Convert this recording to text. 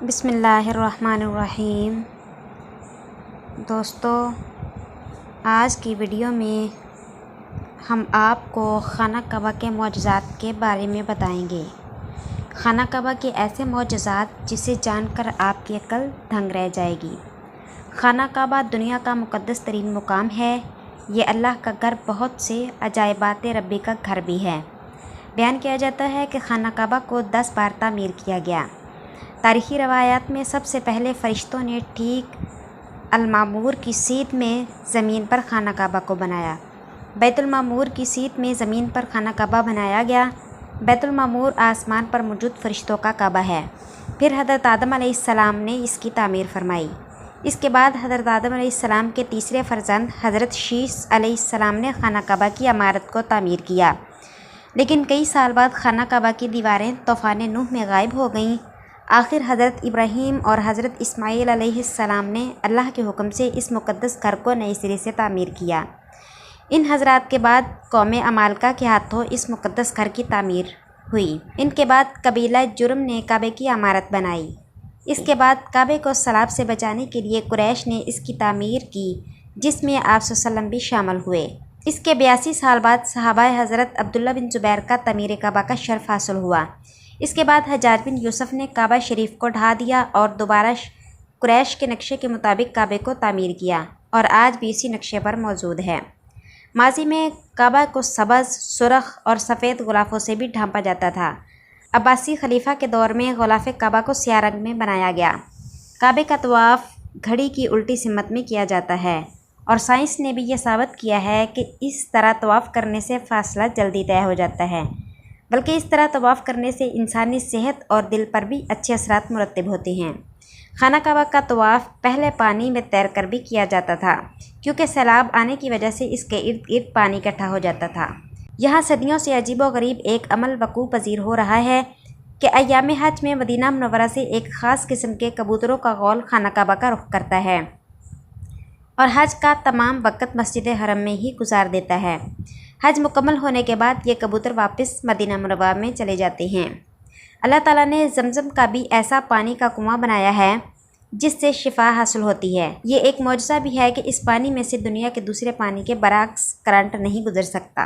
بسم اللہ الرحمن الرحیم۔ دوستو، آج کی ویڈیو میں ہم آپ کو خانہ کعبہ کے معجزات کے بارے میں بتائیں گے۔ خانہ کعبہ کے ایسے معجزات جسے جان کر آپ کی عقل دنگ رہ جائے گی۔ خانہ کعبہ دنیا کا مقدس ترین مقام ہے۔ یہ اللہ کا گھر، بہت سے عجائبات ربی کا گھر بھی ہے۔ بیان کیا جاتا ہے کہ خانہ کعبہ کو 10 بار تعمیر کیا گیا۔ تاریخی روایات میں سب سے پہلے فرشتوں نے ٹھیک المعمور کی سیٹ میں زمین پر خانہ کعبہ کو بنایا۔ بیت المعمور کی سیٹ میں زمین پر خانہ کعبہ بنایا گیا۔ بیت المعمور آسمان پر موجود فرشتوں کا کعبہ ہے۔ پھر حضرت آدم علیہ السلام نے اس کی تعمیر فرمائی۔ اس کے بعد حضرت آدم علیہ السلام کے تیسرے فرزند حضرت شیث علیہ السلام نے خانہ کعبہ کی عمارت کو تعمیر کیا، لیکن کئی سال بعد خانہ کعبہ کی دیواریں طوفان نوح میں غائب ہو گئیں۔ آخر حضرت ابراہیم اور حضرت اسماعیل علیہ السلام نے اللہ کے حکم سے اس مقدس گھر کو نئے سرے سے تعمیر کیا۔ ان حضرات کے بعد قوم عمالقہ کے ہاتھوں اس مقدس گھر کی تعمیر ہوئی۔ ان کے بعد قبیلہ جرم نے کعبے کی عمارت بنائی۔ اس کے بعد کعبے کو سیلاب سے بچانے کے لیے قریش نے اس کی تعمیر کی، جس میں آپ صلی اللہ علیہ وسلم بھی شامل ہوئے۔ اس کے 82 سال بعد صحابہ حضرت عبداللہ بن زبیر کا تعمیر کعبہ کا شرف حاصل ہوا۔ اس کے بعد حجاج بن یوسف نے کعبہ شریف کو ڈھا دیا اور دوبارہ قریش کے نقشے کے مطابق کعبے کو تعمیر کیا، اور آج بھی اسی نقشے پر موجود ہے۔ ماضی میں کعبہ کو سبز، سرخ اور سفید غلافوں سے بھی ڈھانپا جاتا تھا۔ عباسی خلیفہ کے دور میں غلاف کعبہ کو سیاہ رنگ میں بنایا گیا۔ کعبے کا طواف گھڑی کی الٹی سمت میں کیا جاتا ہے، اور سائنس نے بھی یہ ثابت کیا ہے کہ اس طرح طواف کرنے سے فاصلہ جلدی طے ہو جاتا ہے، بلکہ اس طرح طواف کرنے سے انسانی صحت اور دل پر بھی اچھے اثرات مرتب ہوتے ہیں۔ خانہ کعبہ کا طواف پہلے پانی میں تیر کر بھی کیا جاتا تھا، کیونکہ سیلاب آنے کی وجہ سے اس کے ارد گرد پانی اکٹھا ہو جاتا تھا۔ یہاں صدیوں سے عجیب و غریب ایک عمل وقوع پذیر ہو رہا ہے کہ ایام حج میں مدینہ منورہ سے ایک خاص قسم کے کبوتروں کا غول خانہ کعبہ کا رخ کرتا ہے اور حج کا تمام وقت مسجد حرم میں ہی گزار دیتا ہے۔ حج مکمل ہونے کے بعد یہ کبوتر واپس مدینہ منورہ میں چلے جاتے ہیں۔ اللہ تعالیٰ نے زمزم کا بھی ایسا پانی کا کنواں بنایا ہے جس سے شفا حاصل ہوتی ہے۔ یہ ایک معجزہ بھی ہے کہ اس پانی میں سے دنیا کے دوسرے پانی کے برعکس کرنٹ نہیں گزر سکتا۔